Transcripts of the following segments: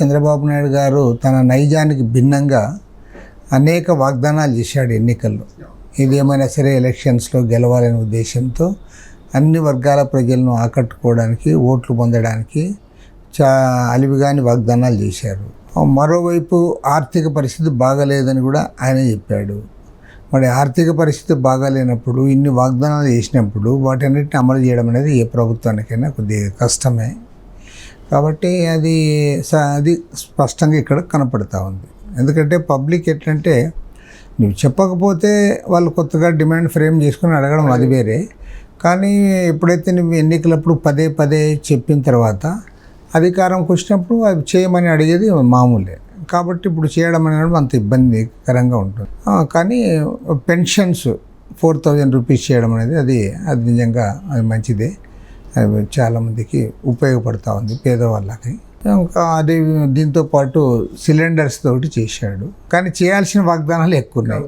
చంద్రబాబు నాయుడు గారు తన నైజానికి భిన్నంగా అనేక వాగ్దానాలు చేశాడు ఎన్నికల్లో. ఇదేమైనా సరే ఎలక్షన్స్లో గెలవాలనే ఉద్దేశంతో అన్ని వర్గాల ప్రజలను ఆకట్టుకోవడానికి, ఓట్లు పొందడానికి అలివిగాని వాగ్దానాలు చేశారు. మరోవైపు ఆర్థిక పరిస్థితి బాగలేదని కూడా ఆయన చెప్పాడు. మరి ఆర్థిక పరిస్థితి బాగాలేనప్పుడు ఇన్ని వాగ్దానాలు చేసినప్పుడు వాటన్నిటిని అమలు చేయడం అనేది ఏ ప్రభుత్వానికైనా కొద్దిగా కష్టమే. కాబట్టి అది స్పష్టంగా ఇక్కడ కనపడతా ఉంది. ఎందుకంటే పబ్లిక్ ఎట్లంటే నువ్వు చెప్పకపోతే వాళ్ళు కొత్తగా డిమాండ్ ఫ్రేమ్ చేసుకుని అడగడం అది వేరే. కానీ ఎప్పుడైతే నువ్వు ఎన్నికలప్పుడు పదే పదే చెప్పిన తర్వాత అధికారంకి వచ్చినప్పుడు అది చేయమని అడిగేది మామూలే. కాబట్టి ఇప్పుడు చేయడం అనేది అంత ఇబ్బందికరంగా ఉంటుంది. కానీ పెన్షన్స్ 4,000 రూపీస్ చేయడం అనేది అది నిజంగా అది మంచిదే. అది చాలామందికి ఉపయోగపడుతూ ఉంది, పేదవాళ్ళకి. ఇంకా అది దీంతోపాటు సిలిండర్స్ తోటి చేశాడు. కానీ చేయాల్సిన వాగ్దానాలు ఎక్కువ ఉన్నాయి,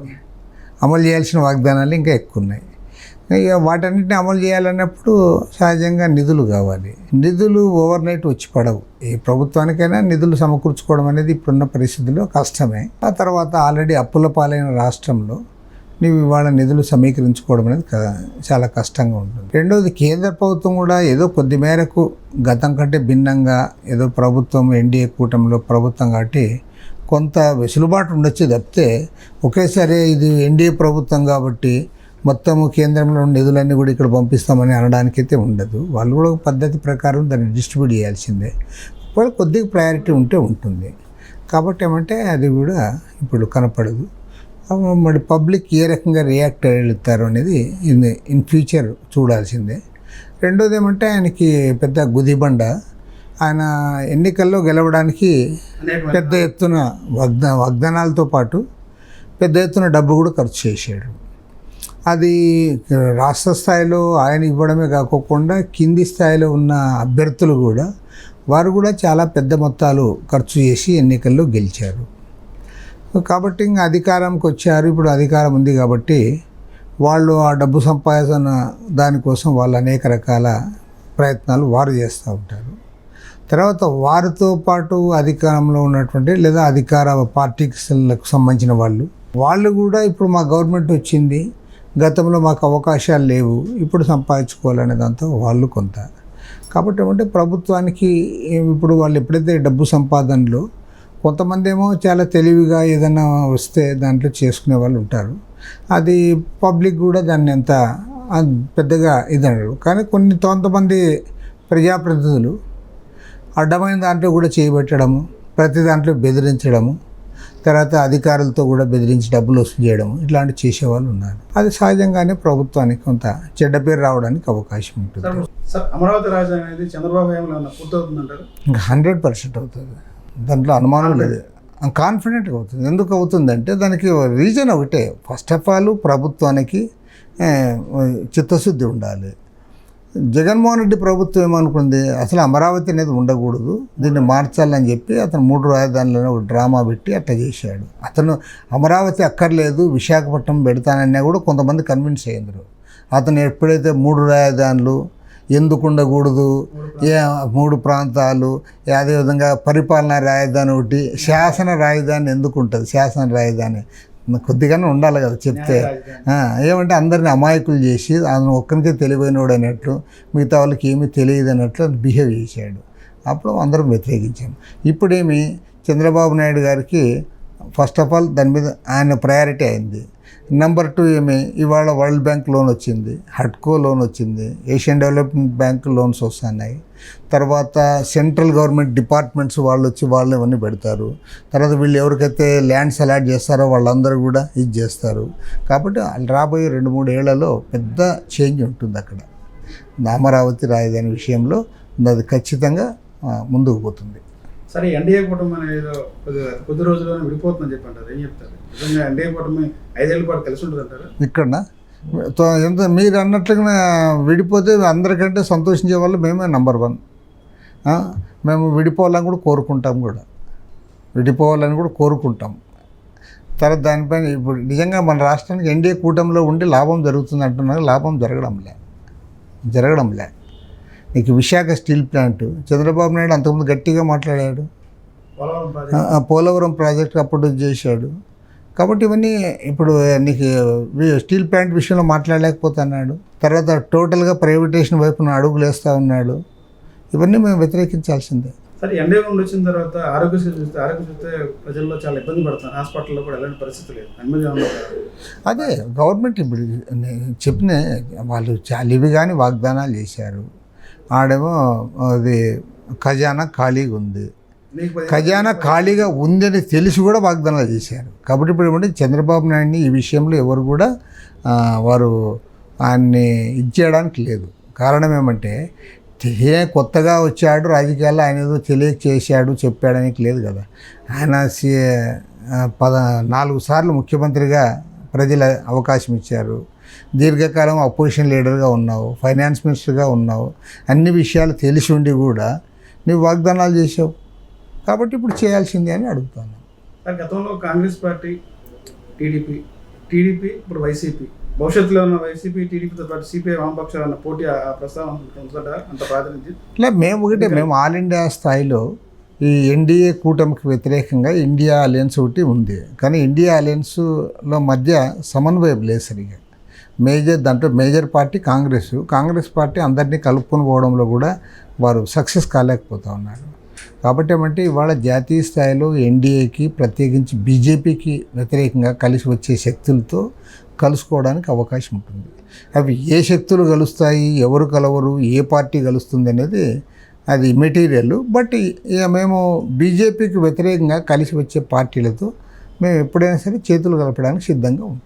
అమలు చేయాల్సిన వాగ్దానాలు ఇంకా ఎక్కువ ఉన్నాయి. ఇక వాటన్నిటిని అమలు చేయాలన్నప్పుడు సహజంగా నిధులు కావాలి. నిధులు ఓవర్ నైట్ వచ్చి పడవు. ఏ ప్రభుత్వానికైనా నిధులు సమకూర్చుకోవడం అనేది ఇప్పుడున్న పరిస్థితుల్లో కష్టమే. ఆ తర్వాత ఆల్రెడీ అప్పుల పాలైన రాష్ట్రంలో నీవు ఇవాళ నిధులు సమీకరించుకోవడం అనేది చాలా కష్టంగా ఉంటుంది. రెండవది, కేంద్ర ప్రభుత్వం కూడా ఏదో కొద్ది మేరకు గతం కంటే భిన్నంగా ఏదో ప్రభుత్వం ఎన్డీఏ కూటమిలో ప్రభుత్వం కాబట్టి కొంత వెసులుబాటు ఉండొచ్చు తప్పితే ఒకేసారి ఇది ఎన్డీఏ ప్రభుత్వం కాబట్టి మొత్తము కేంద్రంలో నిధులన్నీ కూడా ఇక్కడ పంపిస్తామని అనడానికైతే ఉండదు. వాళ్ళు కూడా ఒక పద్ధతి ప్రకారం దాన్ని డిస్ట్రిబ్యూట్ చేయాల్సిందే. వాళ్ళు కొద్దిగా ప్రయారిటీ ఉంటే ఉంటుంది. కాబట్టి ఏమంటే అది కూడా ఇప్పుడు కనపడదు. మరి పబ్లిక్ ఏ రకంగా రియాక్ట్ అవుతారు అనేది ఇన్ ఫ్యూచర్ చూడాల్సిందే. రెండోది ఏమంటే ఆయనకి పెద్ద గుదిబండ. ఆయన ఎన్నికల్లో గెలవడానికి పెద్ద ఎత్తున వాగ్దానాలతో పాటు పెద్ద ఎత్తున డబ్బు కూడా ఖర్చు చేశాడు. అది రాష్ట్ర స్థాయిలో ఆయన ఇవ్వడమే కాకుండా కింది స్థాయిలో ఉన్న అభ్యర్థులు కూడా వారు కూడా చాలా పెద్ద మొత్తాలు ఖర్చు చేసి ఎన్నికల్లో గెలిచారు. కాబట్టి ఇంకా అధికారంకి వచ్చారు. ఇప్పుడు అధికారం ఉంది కాబట్టి వాళ్ళు ఆ డబ్బు సంపాదన దానికోసం వాళ్ళు అనేక రకాల ప్రయత్నాలు వారు చేస్తూ ఉంటారు. తర్వాత వారితో పాటు అధికారంలో ఉన్నటువంటి లేదా అధికార పార్టీకి సంబంధించిన వాళ్ళు కూడా ఇప్పుడు మా గవర్నమెంట్ వచ్చింది, గతంలో మాకు అవకాశాలు లేవు, ఇప్పుడు సంపాదించుకోవాలనే దాంతో వాళ్ళు కొంత. కాబట్టి ఏమంటే ప్రభుత్వానికి ఇప్పుడు వాళ్ళు ఎప్పుడైతే డబ్బు సంపాదనలో కొంతమంది ఏమో చాలా తెలివిగా ఏదైనా వస్తే దాంట్లో చేసుకునే వాళ్ళు ఉంటారు. అది పబ్లిక్ కూడా దాన్ని ఎంత పెద్దగా ఇదనరు. కానీ కొంతమంది ప్రజాప్రతినిధులు అడ్డమైన దాంట్లో కూడా చేయబెట్టడము, ప్రతి దాంట్లో బెదిరించడము, తర్వాత అధికారులతో కూడా బెదిరించి డబ్బులు వసూలు చేయడము, ఇట్లాంటివి చేసేవాళ్ళు ఉన్నారు. అది సహజంగానే ప్రభుత్వానికి కొంత చెడ్డ పేరు రావడానికి అవకాశం ఉంటుంది. అమరావతి రాజధాని అనేది చంద్రబాబు ఏమైనా పూర్తవుతుందంటారు? ఇంకా 100% అవుతుంది, దాంట్లో అనుమానం లేదు. కాన్ఫిడెంట్గా అవుతుంది. ఎందుకు అవుతుందంటే దానికి రీజన్ ఒకటే. ఫస్ట్ ఆఫ్ ఆల్ ప్రభుత్వానికి చిత్తశుద్ధి ఉండాలి. జగన్మోహన్ రెడ్డి ప్రభుత్వం ఏమనుకుంది, అసలు అమరావతి అనేది ఉండకూడదు, దీన్ని మార్చాలని చెప్పి అతను 3 రాజధానులను ఒక డ్రామా పెట్టి అట్లా చేశాడు. అతను అమరావతి అక్కర్లేదు, విశాఖపట్నం పెడతానన్నా కూడా కొంతమంది కన్విన్స్ అయ్యారు. అతను ఎప్పుడైతే 3 రాజధానులు ఎందుకు ఉండకూడదు, 3 ప్రాంతాలు, అదేవిధంగా పరిపాలనా రాజధాని ఒకటి, శాసన రాజధాని ఎందుకు ఉంటుంది, శాసన రాజధాని కొద్దిగానే ఉండాలి కదా చెప్తే. ఏమంటే అందరిని అమాయకులు చేసి అతను ఒక్కరికే తెలివైనోడు అన్నట్లు, మిగతా వాళ్ళకి ఏమీ తెలియదు అన్నట్లు బిహేవ్ చేశాడు. అప్పుడు అందరం వ్యతిరేకించాము. ఇప్పుడేమి చంద్రబాబు నాయుడు గారికి ఫస్ట్ ఆఫ్ ఆల్ దాని మీద ఆయన ప్రయారిటీ అయింది. నెంబర్ 2 ఇవాళ వరల్డ్ బ్యాంక్ లోన్ వచ్చింది, హడ్కో లోన్ వచ్చింది, ఏషియన్ డెవలప్మెంట్ బ్యాంక్ లోన్స్ వస్తున్నాయి. తర్వాత సెంట్రల్ గవర్నమెంట్ డిపార్ట్మెంట్స్ వాళ్ళు వచ్చి వాళ్ళు ఇవన్నీ పెడతారు. తర్వాత వీళ్ళు ఎవరికైతే ల్యాండ్స్ అలాట్ చేస్తారో వాళ్ళందరూ కూడా ఇది చేస్తారు. కాబట్టి రాబోయే 2-3 ఏళ్లలో పెద్ద చేంజ్ ఉంటుంది అక్కడ. అమరావతి రాజధాని విషయంలో అది ఖచ్చితంగా ముందుకు పోతుంది. సరే, ఎన్డీఏ కూటమి అనేది కొద్ది రోజుల్లోనే విడిపోతుందని చెప్పంటారు, ఏం చెప్తారు? నిజంగా ఎన్డీఏ కూటమి 5 ఏళ్ళ పాటు కలిసి ఉంటుంది అంటారా? ఇక్కడ మీరు అన్నట్లుగా విడిపోతే అందరికంటే సంతోషించే వాళ్ళు మేమే నెంబర్ 1. మేము విడిపోవాలని కూడా కోరుకుంటాం. తర్వాత దానిపైన ఇప్పుడు నిజంగా మన రాష్ట్రానికి ఎన్డీఏ కూటమిలో ఉండి లాభం జరుగుతుంది అంటున్నారు. లాభం జరగడంలే. నీకు విశాఖ స్టీల్ ప్లాంట్ చంద్రబాబు నాయుడు అంతకుముందు గట్టిగా మాట్లాడాడు. పోలవరం ప్రాజెక్ట్ పోలవరం ప్రాజెక్ట్ అప్పుడు చేశాడు. కాబట్టి ఇవన్నీ ఇప్పుడు నీకు స్టీల్ ప్లాంట్ విషయంలో మాట్లాడలేకపోతున్నాడు. తర్వాత టోటల్గా ప్రైవేటేషన్ వైపున అడుగులు వేస్తూ ఉన్నాడు. ఇవన్నీ మేము వ్యతిరేకించాల్సిందే. సరే ఎన్డీఏ నుండి వచ్చిన తర్వాత ఆరోగ్యశ్రీ చూస్తే ప్రజల్లో చాలా ఇబ్బంది పడుతున్నారు. హాస్పిటల్లో కూడా ఎలాంటి పరిస్థితి లేదు, నెమ్మదిగా ఉన్నారు. అదే గవర్నమెంట్ ఇప్పుడు చెప్పిన వాళ్ళు చాలా ఇవి కానీ వాగ్దానాలు చేశారు. ఆడేమో అది ఖజానా ఖాళీగా ఉంది, ఖజానా ఖాళీగా ఉందని తెలిసి కూడా వాగ్దానాలు చేశారు. కాబట్టి ఇప్పుడు ఏమంటే చంద్రబాబు నాయుడిని ఈ విషయంలో ఎవరు కూడా వారు ఆయన్ని ఇచ్చేయడానికి లేదు. కారణం ఏమంటే కొత్తగా వచ్చాడు రాజకీయాల్లో, ఆయన ఏదో తెలియక చేశాడు చెప్పాడానికి లేదు కదా. ఆయన 4 సార్లు ముఖ్యమంత్రిగా ప్రజల అవకాశం ఇచ్చారు. దీర్ఘకాలం అపోజిషన్ లీడర్గా ఉన్నావు, ఫైనాన్స్ మినిస్టర్గా ఉన్నావు. అన్ని విషయాలు తెలిసి ఉండి కూడా నువ్వు వాగ్దానాలు చేసావు. కాబట్టి ఇప్పుడు చేయాల్సిందే అని అడుగుతాను. గతంలో కాంగ్రెస్ పార్టీ, టీడీపీ ఇప్పుడు వైసీపీ, భవిష్యత్తులో ఉన్న వైసీపీ టీడీపీతో పాటు సిపిఐ వామపక్షాలు అన్న పోటీ ఆ ప్రస్తావన అంత ప్రాతినిధ్యం ఇలా మేము ఆల్ ఇండియా స్థాయిలో ఈ ఎన్డీఏ కూటమికి వ్యతిరేకంగా ఇండియా అలయన్స్ ఒకటి ఉంది. కానీ ఇండియా అలయన్స్లో మధ్య సమన్వయం లేదు సరిగా. దాంట్లో మేజర్ పార్టీ కాంగ్రెస్ పార్టీ అందరినీ కలుపుకొని పోవడంలో కూడా వారు సక్సెస్ కాలేకపోతూ ఉన్నారు. కాబట్టి ఏమంటే ఇవాళ జాతీయ స్థాయిలో ఎన్డీఏకి ప్రత్యేకించి బీజేపీకి వ్యతిరేకంగా కలిసి వచ్చే శక్తులతో కలుసుకోవడానికి అవకాశం ఉంటుంది. అవి ఏ శక్తులు కలుస్తాయి, ఎవరు కలవరు, ఏ పార్టీ కలుస్తుంది అనేది అది మెటీరియల్. బట్ ఇక మేము బీజేపీకి వ్యతిరేకంగా కలిసి వచ్చే పార్టీలతో మేము ఎప్పుడైనా సరే చేతులు కలపడానికి సిద్ధంగా ఉంటాం.